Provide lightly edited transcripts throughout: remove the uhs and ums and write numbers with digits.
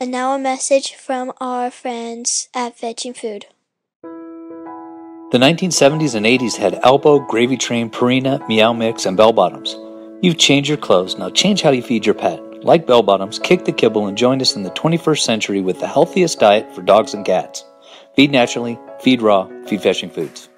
And now a message from our friends at Fetching Food. The 1970s and 80s had Elbow, Gravy Train, Purina, Meow Mix, and Bell Bottoms. You've changed your clothes, now change how you feed your pet. Like Bell Bottoms, kick the kibble and join us in the 21st century with the healthiest diet for dogs and cats. Feed naturally, feed raw, feed Fetching Foods.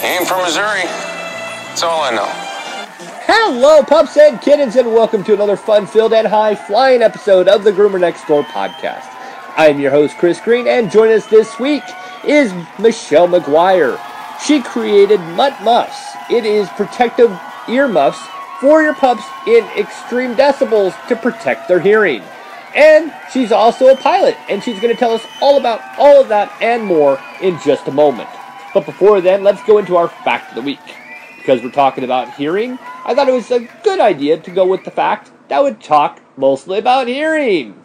I'm from Missouri. That's all I know. Hello, pups and kittens, and welcome to another fun-filled and high-flying episode of the Groomer Next Door podcast. I'm your host, Chris Green, and joining us this week is Michelle McGuire. She created MUFFS. It is protective earmuffs for your pups in extreme decibels to protect their hearing. And she's also a pilot, and she's going to tell us all about all of that and more in just a moment. But before then, let's go into our fact of the week. Because we're talking about hearing, I thought it was a good idea to go with the fact that would talk mostly about hearing.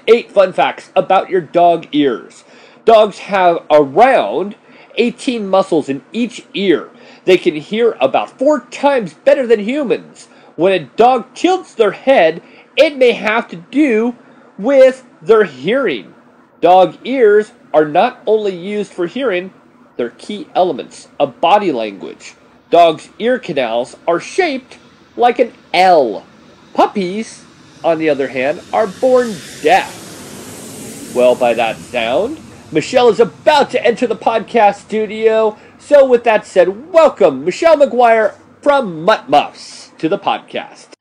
8 fun facts about your dog ears. Dogs have around 18 muscles in each ear. They can hear about 4 times better than humans. When a dog tilts their head, it may have to do with their hearing. Dog ears are not only used for hearing, they're key elements of body language. Dogs' ear canals are shaped like an L. Puppies, on the other hand, are born deaf. Well, by that sound, Michelle is about to enter the podcast studio. So with that said, welcome Michelle McGuire from MUFFS to the podcast.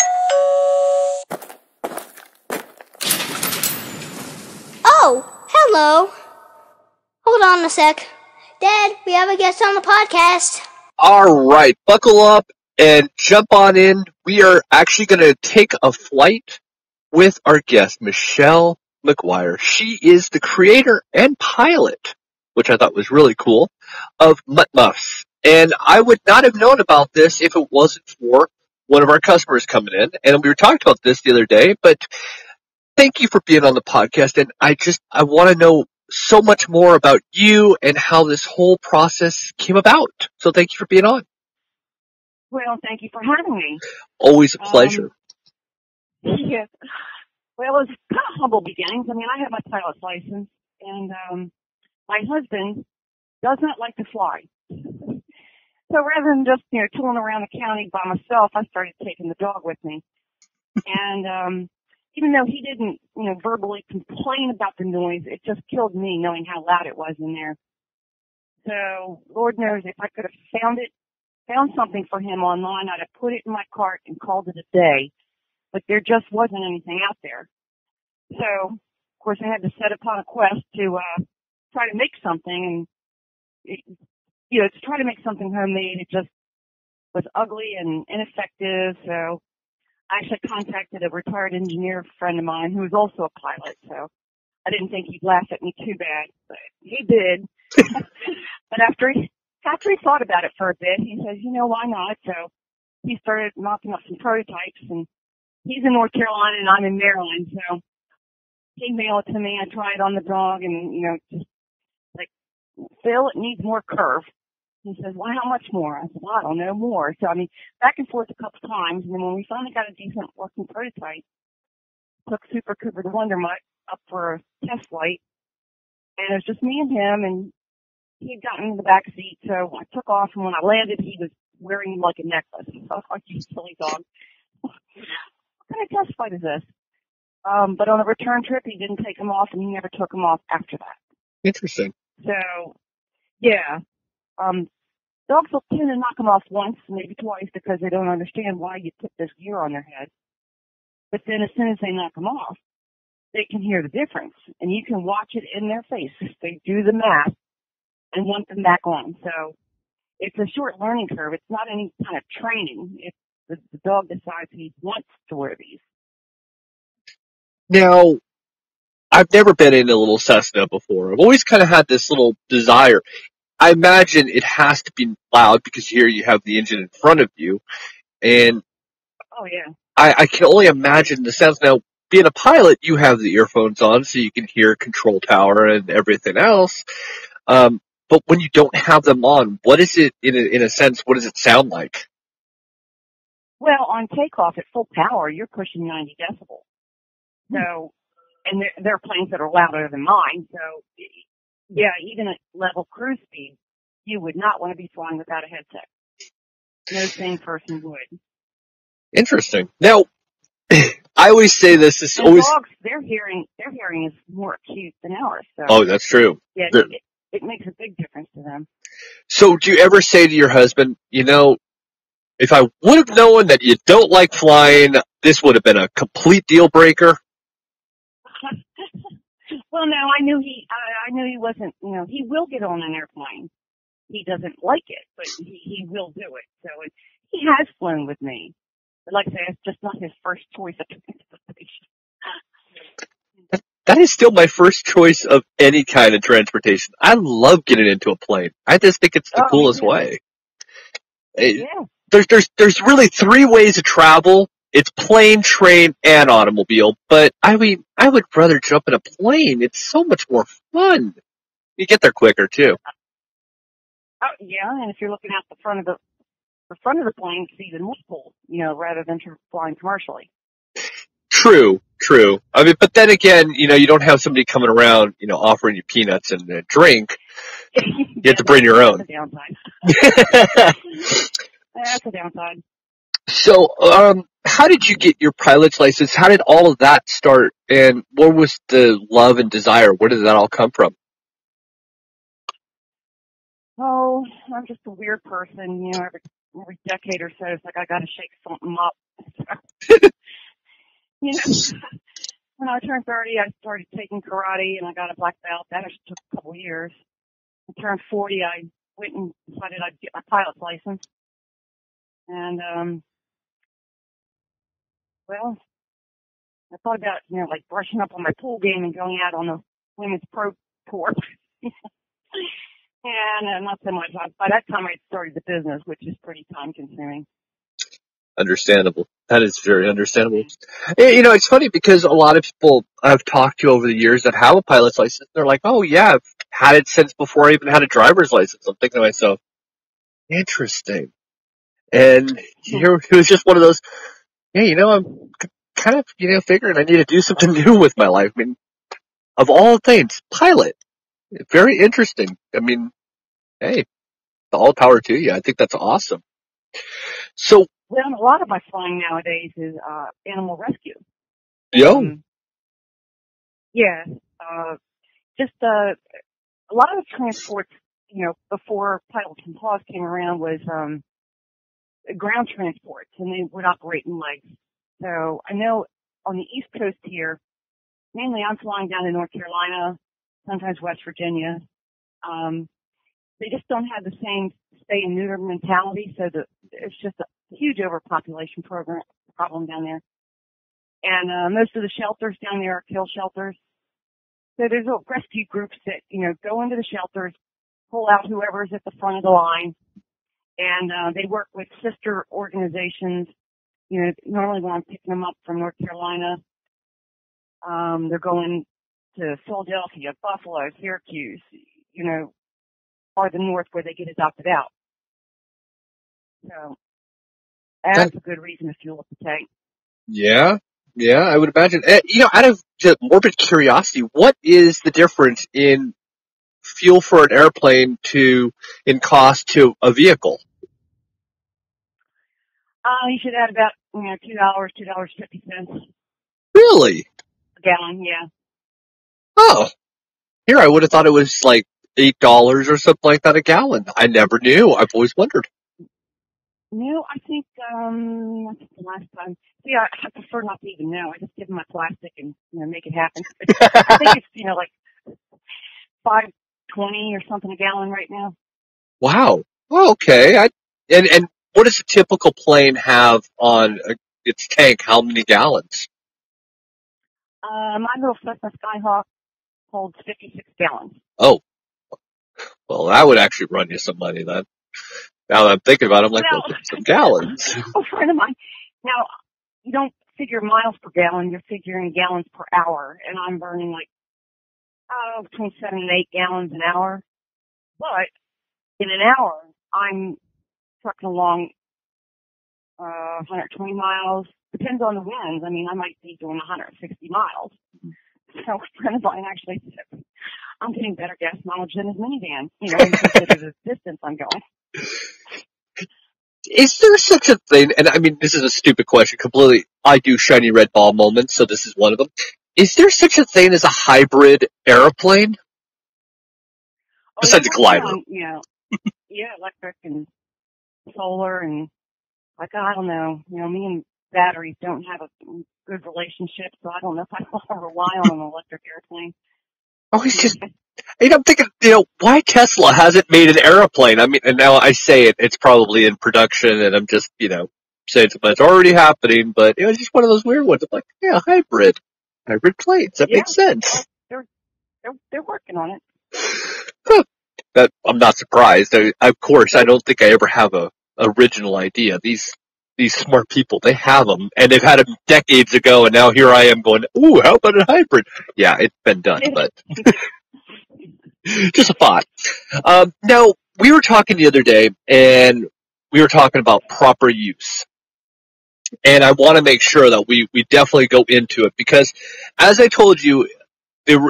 Oh, hello. Hold on a sec. Dad, we have a guest on the podcast. All right, buckle up and jump on in. We are actually going to take a flight with our guest, Michelle McGuire. She is the creator and pilot, which I thought was really cool, of MUFFS. And I would not have known about this if it wasn't for one of our customers coming in. And we were talking about this the other day, but thank you for being on the podcast. And I want to know so much more about you and how this whole process came about. So thank you for being on. Well, thank you for having me. Always a pleasure. Yes. Well, it was kind of humble beginnings. I mean, I have my pilot's license, and my husband does not like to fly. So rather than just, tooling around the county by myself, I started taking the dog with me. And even though he didn't, verbally complain about the noise, it just killed me knowing how loud it was in there. So Lord knows if I could have found something for him online, I'd have put it in my cart and called it a day. But there just wasn't anything out there. So, of course, I had to set upon a quest to try to make something. And, to try to make something homemade, it just was ugly and ineffective. So I actually contacted a retired engineer friend of mine who was also a pilot, so I didn't think he'd laugh at me too bad, but he did. But after he thought about it for a bit, he says, why not? So he started mopping up some prototypes, and he's in North Carolina and I'm in Maryland, so he mailed it to me. I tried on the dog, and, just like, Phil, it needs more curve. He says, well, how much more? I said, well, I don't know, more. So, back and forth a couple times. And then when we finally got a decent working prototype, took Super Cooper the Wonder Mutt up for a test flight. And it was just me and him, and he'd gotten in the back seat. So I took off, and when I landed, he was wearing like a necklace. I was like, you silly dog. What kind of test flight is this? But on the return trip, he didn't take him off, and he never took him off after that. Interesting. So, yeah. Dogs will tend to knock them off once, maybe twice, because they don't understand why you put this gear on their head. But then as soon as they knock them off, they can hear the difference. And you can watch it in their face if they do the math and want them back on. So it's a short learning curve. It's not any kind of training. It's the dog decides he wants to wear these. Now, I've never been in a little Cessna before. I've always kind of had this little desire. I imagine it has to be loud because here you have the engine in front of you. And oh, yeah. I can only imagine the sounds. Now, being a pilot, you have the earphones on so you can hear control tower and everything else. But when you don't have them on, what is it, in a sense, what does it sound like? Well, on takeoff at full power, you're pushing 90 decibels. So, and there are planes that are louder than mine. So, yeah, even at level cruise speed, you would not want to be flying without a headset. No sane person would. Interesting. Now, I always say this is And always. dogs, their hearing is more acute than ours. So, Oh, that's true. yeah, it makes a big difference to them. So, do you ever say to your husband, if I would have known that you don't like flying, this would have been a complete deal breaker? Well, no, I knew he wasn't. He will get on an airplane. He doesn't like it, but he will do it. So he has flown with me. But like I say, it's just not his first choice of transportation. That is still my first choice of any kind of transportation. I love getting into a plane. I just think it's the coolest way. Yeah. There's really 3 ways to travel. It's plane, train, and automobile. But I mean, I would rather jump in a plane. It's so much more fun. You get there quicker too. Oh yeah, and if you're looking out the front of the plane, it's even more cool. Rather than flying commercially. True. I mean, but then again, you don't have somebody coming around, offering you peanuts and a drink. You have to bring your own. That's a downside. That's a downside. So, how did you get your pilot's license? How did all of that start? And where was the love and desire? Where did that all come from? Oh, I'm just a weird person. Every decade or so, it's like I got to shake something up. When I turned 30, I started taking karate, and I got a black belt. That actually took a couple of years. I turned 40, I went and decided I'd get my pilot's license. And, well, I thought about, like brushing up on my pool game and going out on the women's pro tour. And not so much. By that time, I'd started the business, which is pretty time-consuming. Understandable. That is very understandable. It's funny because a lot of people I've talked to over the years that have a pilot's license, they're like, oh yeah, I've had it since before I even had a driver's license. I'm thinking to myself, interesting. And it was just one of those, I'm kind of, figuring I need to do something new with my life. I mean, of all things, pilot. Very interesting. I mean, hey, all power to you. I think that's awesome. So, well, a lot of my flying nowadays is animal rescue. Yeah. Just a lot of the transports, before pilots and paws came around was ground transports, and they would operate in legs. So I know on the East Coast here, mainly I'm flying down to North Carolina, sometimes West Virginia. They just don't have the same spay and neuter mentality, so it's just a huge overpopulation problem down there. And most of the shelters down there are kill shelters. So there's little rescue groups that, go into the shelters, pull out whoever's at the front of the line, and they work with sister organizations. Normally when I'm picking them up from North Carolina, they're going to Philadelphia, Buffalo, Syracuse, farther north where they get adopted out. So that's a good reason to fuel up the tank. Yeah, I would imagine. Out of just morbid curiosity, what is the difference in fuel for an airplane in cost to a vehicle? You should add about $2.50. Really? A gallon, yeah. Oh, here I would have thought it was like $8 or something like that a gallon. I never knew. I've always wondered. No, I think the last time. See, I prefer not to even know. I just give them my plastic and make it happen. I think it's like $5.20 or something a gallon right now. Wow. Oh, okay. And what does a typical plane have on its tank? How many gallons? My little Cessna Skyhawk holds 56 gallons. Oh, well, that would actually run you some money then. Now that I'm thinking about it, I'm like, some gallons. A friend of mine. Now, you don't figure miles per gallon, you're figuring gallons per hour, and I'm burning like, between 7 and 8 gallons an hour. But in an hour, I'm trucking along 120 miles. Depends on the winds. I mean, I might be doing 160 miles. So a friend of mine actually said, I'm getting better gas mileage than his minivan, you know, when you consider the distance I'm going. Is there such a thing, and I mean, this is a stupid question, completely, I do shiny red ball moments, so this is one of them. Is there such a thing as a hybrid airplane? Oh, Besides a glider. On, electric and solar and, like, I don't know, me and batteries don't have a good relationship, so I don't know if I want to rely on an electric airplane. Oh, it's just, I'm thinking, why Tesla hasn't made an airplane? I mean, and now I say it's probably in production, and I'm just, saying it's already happening, but it was just one of those weird ones. I'm like, yeah, hybrid planes, that makes sense. They're working on it. That I'm not surprised. Of course, I don't think I ever have a original idea. These smart people, they have them, and they've had them decades ago, and now here I am going, ooh, how about a hybrid? Yeah, it's been done, but just a thought. Now, we were talking the other day, and we were talking about proper use. And I want to make sure that we definitely go into it, because as I told you,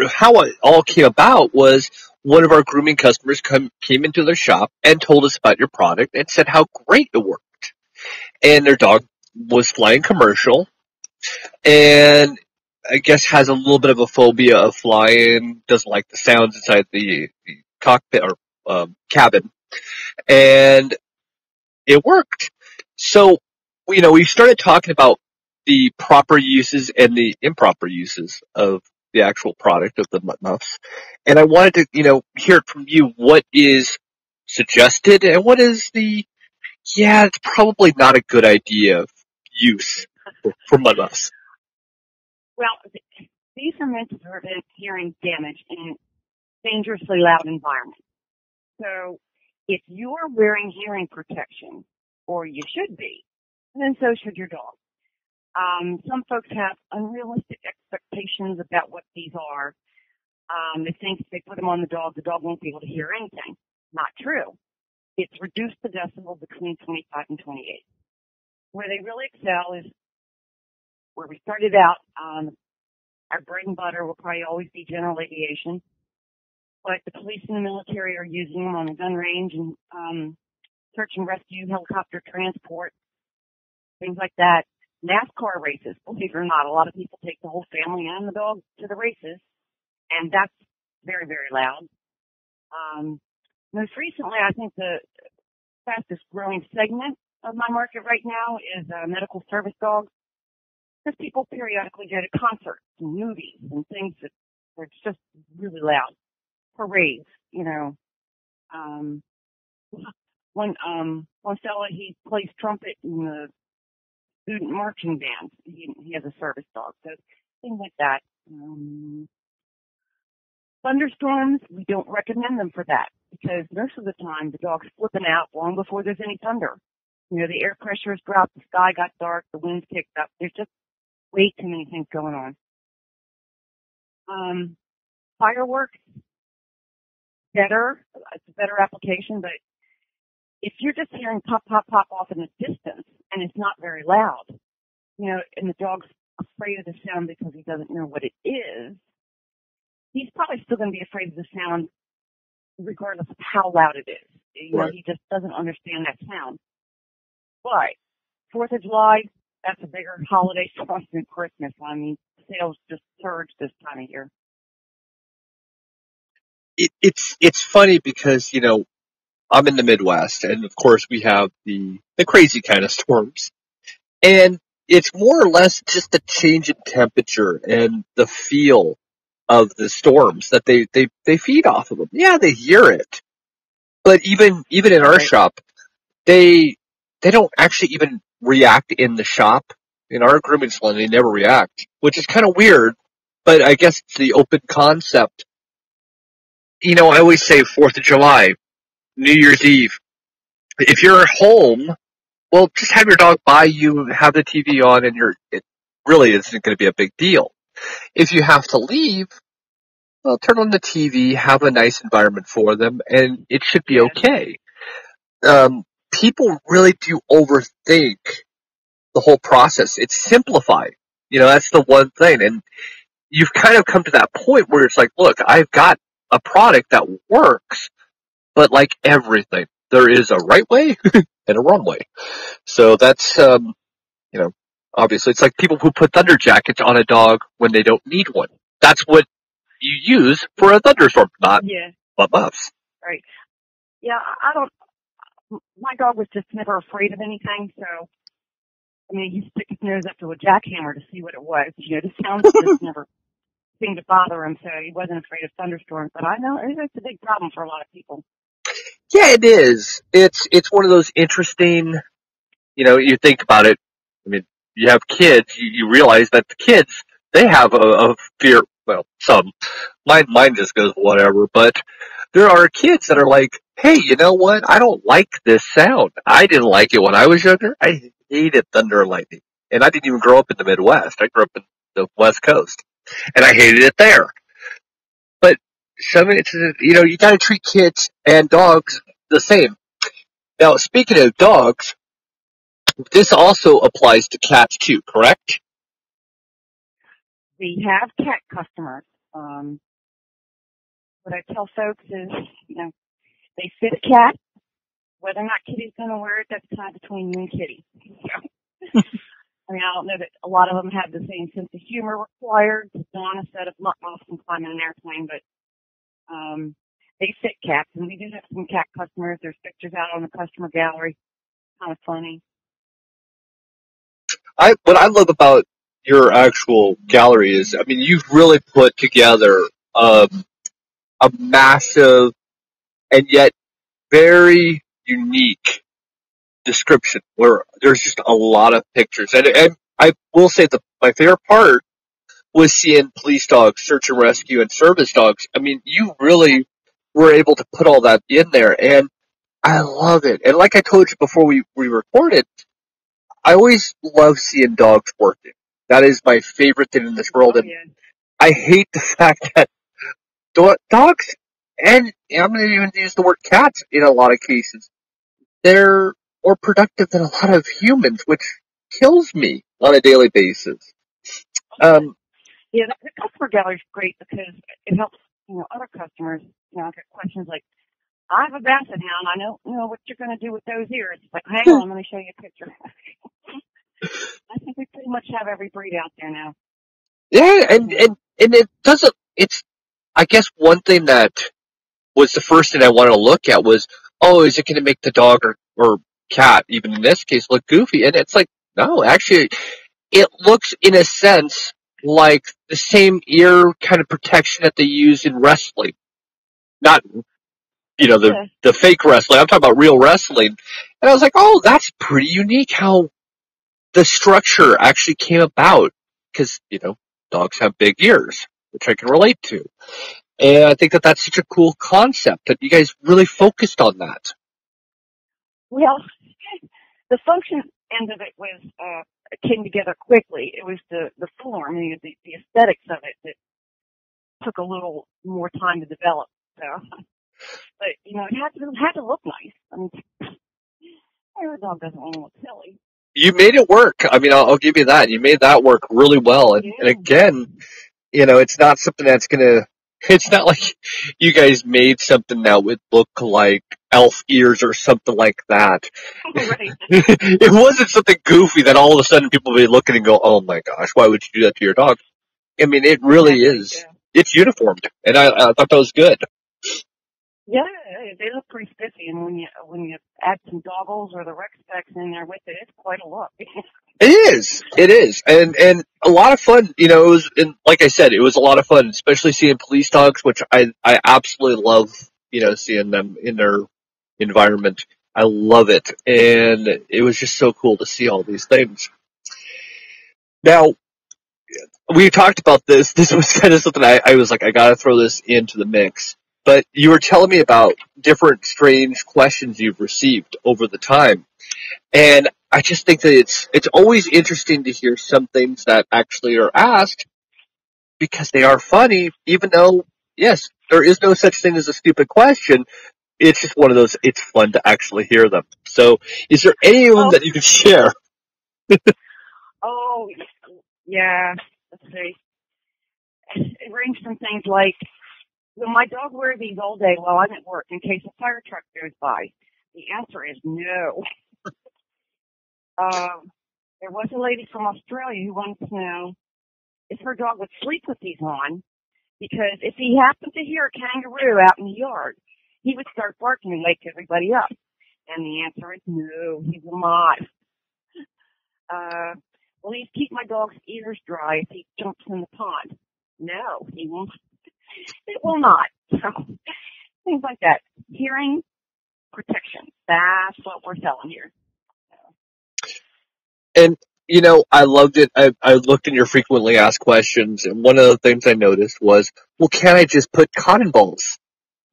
how it all came about was one of our grooming customers came into their shop and told us about your product and said how great it worked. And their dog was flying commercial, and I guess has a little bit of a phobia of flying, doesn't like the sounds inside the cockpit or cabin, and it worked. So, we started talking about the proper uses and the improper uses of the actual product of the MUFFS, and I wanted to, hear it from you. What is suggested, and what is it's probably not a good idea of use for MUFFS? Well, these are meant to prevent hearing damage in dangerously loud environments. So if you are wearing hearing protection, or you should be, then so should your dog. Some folks have unrealistic expectations about what these are. They think if they put them on the dog won't be able to hear anything. Not true. It's reduced the decibel between 25 and 28. Where they really excel is where we started out. Our bread and butter will probably always be general aviation, but the police and the military are using them on the gun range and search and rescue, helicopter transport, things like that. NASCAR races, believe it or not, a lot of people take the whole family and the dog to the races, and that's very, very loud. Most recently, I think the fastest growing segment of my market right now is medical service dogs. Because people periodically go to concerts and movies and things that are just really loud. Parades, One fella, he plays trumpet in the student marching band. He has a service dog, so things like that. Thunderstorms, we don't recommend them for that, because most of the time the dog's flipping out long before there's any thunder. The air pressure has dropped, the sky got dark, the wind's kicked up. There's just way too many things going on. Fireworks, it's a better application, but if you're just hearing pop, pop, pop off in the distance and it's not very loud, and the dog's afraid of the sound because he doesn't know what it is, he's probably still going to be afraid of the sound regardless of how loud it is. Right. He just doesn't understand that sound. But 4th of July, that's a bigger holiday for us than Christmas. I mean, sales just surge this time of year. It's funny because, I'm in the Midwest, and of course we have the crazy kind of storms. And it's more or less just a change in temperature and the feel of the storms that they feed off of them. Yeah, they hear it. But even in our shop, they don't actually even react in the shop. In our grooming salon, they never react, which is kind of weird, but I guess it's the open concept. I always say 4th of July, New Year's Eve. If you're home well, just have your dog by you, have the TV on, and it really isn't going to be a big deal. If you have to leave, well, turn on the TV, have a nice environment for them, and it should be okay. People really do overthink the whole process. It's simplified. That's the one thing. And you've kind of come to that point where it's like, look, I've got a product that works, but like everything, there is a right way and a wrong way. So that's, obviously it's like people who put thunder jackets on a dog when they don't need one. That's what you use for a thunderstorm, not MUFFS. Right. Yeah, my dog was just never afraid of anything, so, he stick his nose up to a jackhammer to see what it was. The sounds just never seemed to bother him, so he wasn't afraid of thunderstorms. But I know it's a big problem for a lot of people. Yeah, it is. It's one of those interesting, you think about it. You have kids, you realize that the kids, they have a fear, well, some. Mine just goes whatever, but there are kids that are like, hey, you know what? I don't like this sound. I didn't like it when I was younger. I hated thunder and lightning. And I didn't even grow up in the Midwest. I grew up in the West Coast. And I hated it there. But you gotta treat kids and dogs the same. Now, speaking of dogs, this also applies to cats too, correct? We have cat customers. What I tell folks is, they fit a cat. Whether or not Kitty's going to wear it, that's kind of between you and Kitty. I don't know that a lot of them have the same sense of humor required to go on a set of mutt-muffs and climb in an airplane, but they fit cats, and we do have some cat customers. There's pictures out on the customer gallery. Kind of funny. What I love about your actual gallery is, you've really put together a massive and yet very unique description where there's just a lot of pictures. And I will say that my favorite part was seeing police dogs, search and rescue, and service dogs. You really were able to put all that in there, and I love it. And like I told you before we recorded, I always love seeing dogs working. That is my favorite thing in this world. And I hate the fact that dogs, and I'm going to even use the word cats in a lot of cases, they're more productive than a lot of humans, which kills me on a daily basis. Yeah, the customer gallery is great because it helps, other customers, get questions like, I have a basset hound. I know what you're going to do with those ears. It's like, hang on, let me show you a picture. I think we pretty much have every breed out there now. Yeah, and it doesn't, I guess one thing that was the first thing I wanted to look at was, is it going to make the dog or cat, even in this case, look goofy? And it's like, no, actually, it looks in a sense like the same ear kind of protection that they use in wrestling. Not, the fake wrestling. I'm talking about real wrestling. And I was like, that's pretty unique how the structure actually came about. Because, dogs have big ears, which I can relate to. And I think that that's such a cool concept that you guys really focused on that. Well, the function end of it was came together quickly. It was the form, the aesthetics of it that took a little more time to develop. So, but it had to look nice. Every dog doesn't want to look silly. You made it work. I'll give you that. You made that work really well. And again, it's not something that's gonna. It's not like you guys made something that would look like elf ears or something like that. Right. It wasn't something goofy that all of a sudden people would be looking and go, oh my gosh, why would you do that to your dog? It really is. Yeah. It's uniformed, and I thought that was good. Yeah, they look pretty spiffy, and when you add some goggles or the rec specs in there with it, it's quite a look. It is, and a lot of fun. It was, and like I said, it was a lot of fun, especially seeing police dogs, which I absolutely love. Seeing them in their environment, I love it, and it was just so cool to see all these things. Now, we talked about this. This was kind of something I was like, I gotta throw this into the mix. But you were telling me about different strange questions you've received over the time. And I just think that it's always interesting to hear some things that actually are asked because they are funny, even though, yes, there is no such thing as a stupid question. It's just one of those, it's fun to actually hear them. So, is there any of them that you can share? Oh, yeah. Let's see. It ranges from things like, will my dog wear these all day while I'm at work in case a fire truck goes by? The answer is no. There was a lady from Australia who wanted to know if her dog would sleep with these on, because if he happened to hear a kangaroo out in the yard, he would start barking and wake everybody up. And the answer is no, he will not. Will he keep my dog's ears dry if he jumps in the pond? No, he won't. It will not. So, things like that. Hearing protection. That's what we're selling here. And, you know, I loved it. I looked in your frequently asked questions, and one of the things I noticed was, well, can I just put cotton balls?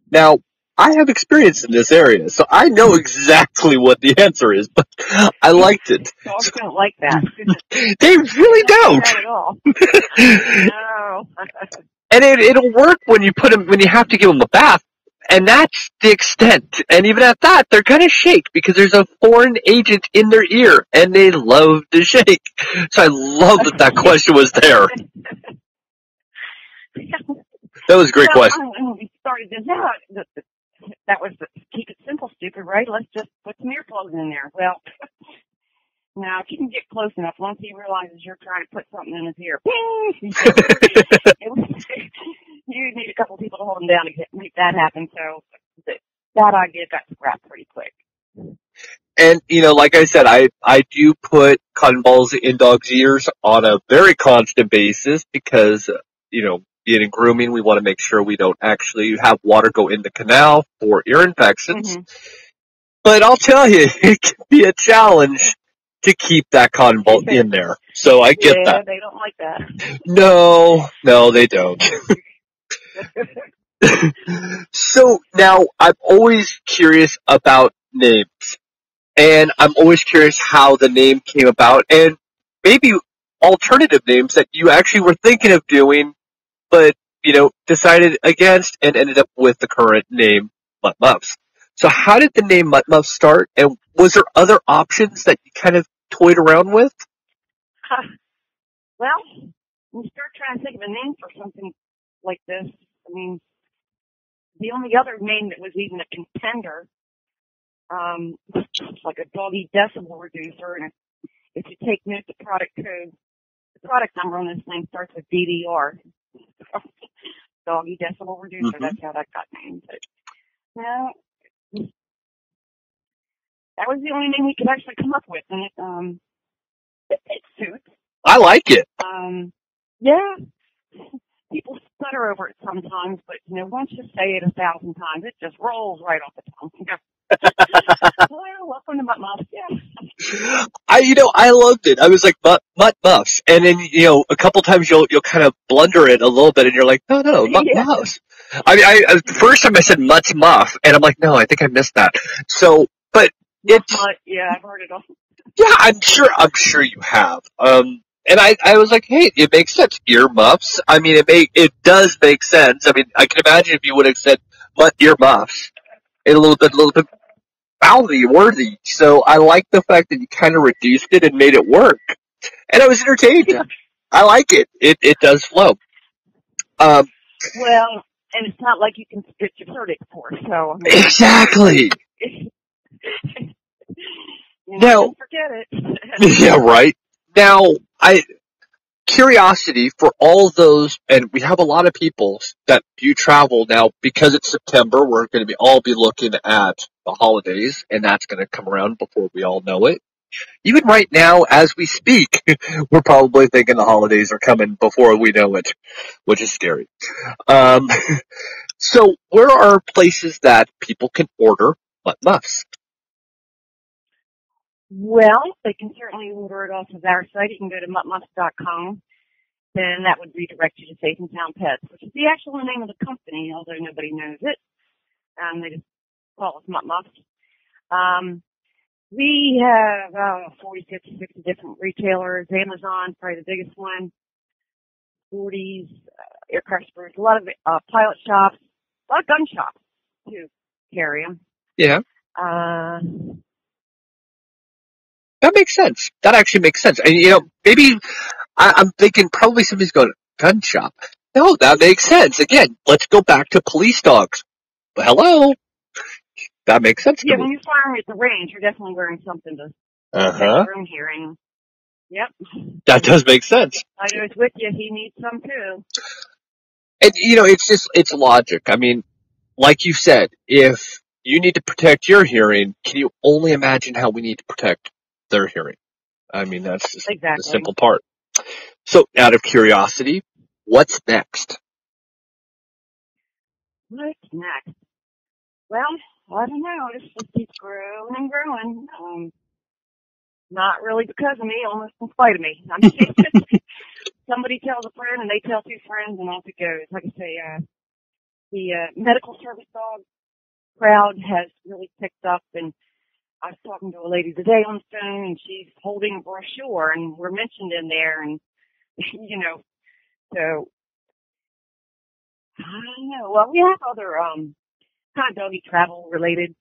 Now, I have experience in this area, so I know exactly what the answer is, but I liked it. Dogs don't like that. They really don't. Not at all. No. And it'll work when you when you have to give them a bath. And that's the extent. And even at that, they're going to shake because there's a foreign agent in their ear, and they love to shake. So I love that question was there. That was a great question. When we started this out, that was the keep it simple, stupid, right? Let's just put some earplugs in there. Well, now if you can get close enough, once he realizes you're trying to put something in his ear, you need a couple of people to hold him down to make that happen. So that idea got scrapped pretty quick. And, you know, like I said, I do put cotton balls in dogs' ears on a very constant basis because, you know, being in grooming, we want to make sure we don't actually have water go in the canal for ear infections. Mm-hmm. But I'll tell you, it can be a challenge to keep that cotton ball in there. So I get that. Yeah, they don't like that. No, they don't. So now I'm always curious about names. And I'm always curious how the name came about and maybe alternative names that you actually were thinking of doing, but, you know, decided against and ended up with the current name, MUFFS. So how did the name MUFFS start? And was there other options that you kind of toyed around with? Well, when you start trying to think of a name for something like this, I mean, the only other name that was even a contender, like a doggy decibel reducer, and if you take note the product code, the product number on this thing starts with DDR. Doggy decibel reducer, mm-hmm. That's how that got named. But, no, that was the only name we could actually come up with, and it suits. I like it. Yeah. People stutter over it sometimes, but, you know, once you say it 1,000 times, it just rolls right off the tongue. Well, welcome to MUFFS. Yeah. I loved it. I was like, MUFFS. And then, you know, a couple times you'll kind of blunder it a little bit and you're like, no, MUFFS. I mean, the first time I said MUTT muff and I'm like, no, I think I missed that. So, but it's. Yeah, I've heard it all. Yeah, I'm sure you have. And I was like, hey, it makes sense. Earmuffs. I mean, it does make sense. I mean, I can imagine if you would have said earmuffs, a little bit mouthy, worthy. So I like the fact that you kind of reduced it and made it work. And I was entertained. I like it. It does flow. Well, and it's not like you can spit your verdict for, so. I mean, exactly. Now, forget it. Yeah, right. Now, curiosity for all those, and we have a lot of people that do travel now because it's September. We're going to all be looking at the holidays, and that's going to come around before we all know it. Even right now, as we speak, we're probably thinking the holidays are coming before we know it, which is scary. So, where are places that people can order MUFFS? Well, they can certainly order it off of our site. You can go to muttmuffs.com. Then that would redirect you to Safe and Sound Pets, which is the actual name of the company, although nobody knows it. They just call us MUFFS. We have 40, 50, 60 different retailers. Amazon, probably the biggest one. 40s, aircraft stores, a lot of pilot shops, a lot of gun shops too carry them. Yeah. That makes sense. That actually makes sense. And, maybe I'm thinking probably somebody's going, gun shop. No, that makes sense. Again, let's go back to police dogs. Hello. That makes sense to Yeah, me. when you're firing at the range, you're definitely wearing something to protect your own hearing. Yep. That does make sense. I know it's with you. He needs some too. And, it's logic. I mean, like you said, if you need to protect your hearing, can you only imagine how we need to protect their hearing? I mean, that's just the simple part. So, out of curiosity, what's next? What's next? Well, I don't know. This just keeps growing and growing. Not really because of me, almost in spite of me. I mean, somebody tells a friend and they tell two friends and off it goes. Like I say, the medical service dog crowd has really picked up, and I was talking to a lady today on the phone, and she's holding a brochure, and we're mentioned in there, and, so, I don't know. Well, we have other, kind of doggy travel related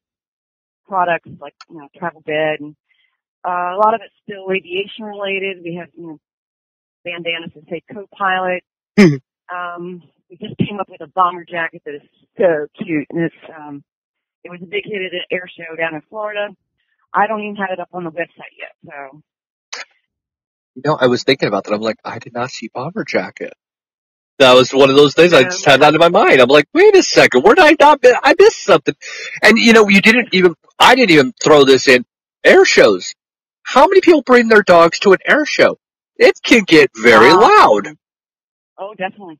products like, travel bed, and, a lot of it's still aviation related. We have, bandanas that say co-pilot. We just came up with a bomber jacket that is so cute, and it was a big hit at an air show down in Florida. I don't even have it up on the website yet, so. I was thinking about that. I'm like, I did not see bomber jacket. That was one of those things I just had that in my mind. I'm like, wait a second, where did I not? I missed something. And I didn't even throw this in. Air shows. How many people bring their dogs to an air show? It can get very loud. Oh, definitely.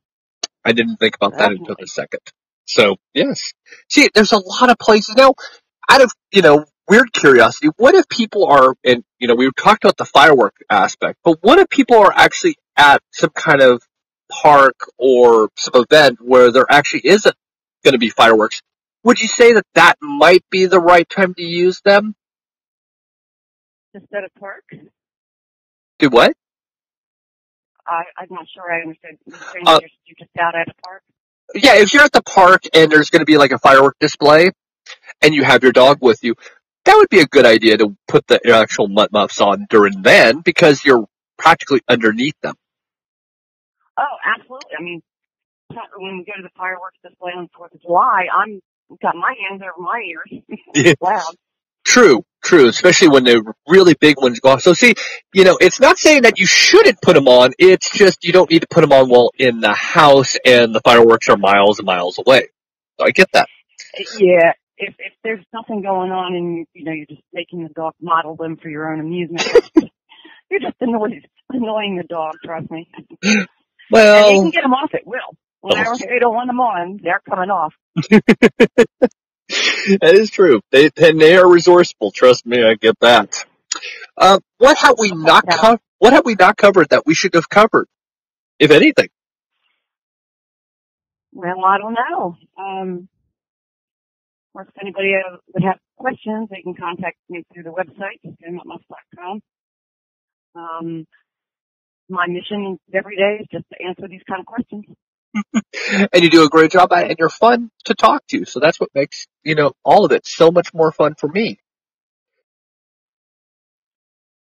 I didn't think about that until the second. So, yes. See, there's a lot of places. Now, out of, weird curiosity, what if people are, and, we talked about the firework aspect, but what if people are actually at some kind of park or some event where there actually isn't going to be fireworks? Would you say that might be the right time to use them? Just at a park? Do what? I'm not sure I understood. You're just out at a park? Yeah, if you're at the park and there's going to be like a firework display and you have your dog with you, that would be a good idea to put the actual MUFFS on during then because you're practically underneath them. Oh, absolutely. I mean, when we go to the fireworks display on the 4th of July, I've got my hands over my ears. It's loud. True, especially when the really big ones go off. So see, it's not saying that you shouldn't put them on, it's just you don't need to put them on while in the house and the fireworks are miles and miles away. So I get that. Yeah, if there's something going on and, you're just making the dog model them for your own amusement, you're just annoying the dog, trust me. Well, and they can get them off at will. Whenever they don't want them on, they're coming off. That is true. They are resourceful. Trust me, I get that. What have we not covered that we should have covered, if anything? Well, I don't know. Or if anybody would have questions, they can contact me through the website, muffs.com. My mission every day is just to answer these kind of questions. And you do a great job at it, and you're fun to talk to. So that's what makes, all of it so much more fun for me.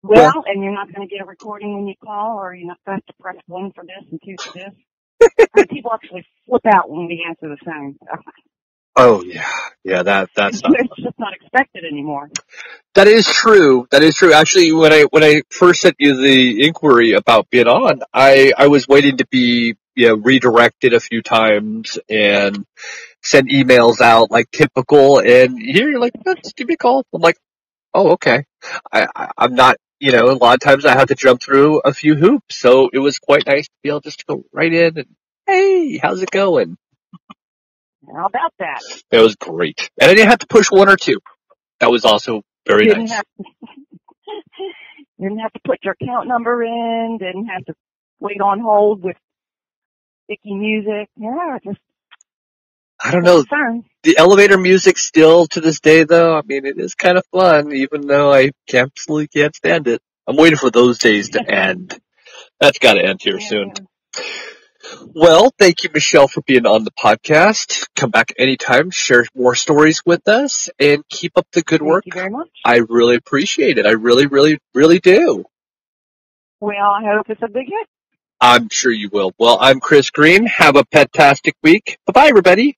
Well, and you're not going to get a recording when you call, or you're not going to have to press 1 for this and 2 for this. And people actually flip out when we answer the phone. Oh, yeah. Yeah, that's not it's just not expected anymore. That is true. Actually, when I first sent you the inquiry about being on, I was waiting to be, redirected a few times and send emails out like typical. And here you're like, just give me a call. I'm like, oh, okay. I'm not, a lot of times I have to jump through a few hoops. So it was quite nice to be able just to go right in and, hey, how's it going? How about that? It was great. And I didn't have to push 1 or 2. That was also very nice. Didn't have to put your account number in. Didn't have to wait on hold with sticky music. Yeah, just. I don't know. The elevator music still to this day, though, I mean, it is kind of fun, even though I absolutely can't stand it. I'm waiting for those days to end. That's got to end here soon. Well, thank you, Michelle, for being on the podcast. Come back anytime, share more stories with us, and keep up the good work. Thank you very much. I really appreciate it. I really, really, really do. Well, I hope it's a big hit. I'm sure you will. Well, I'm Chris Green. Have a fantastic week. Bye-bye, everybody.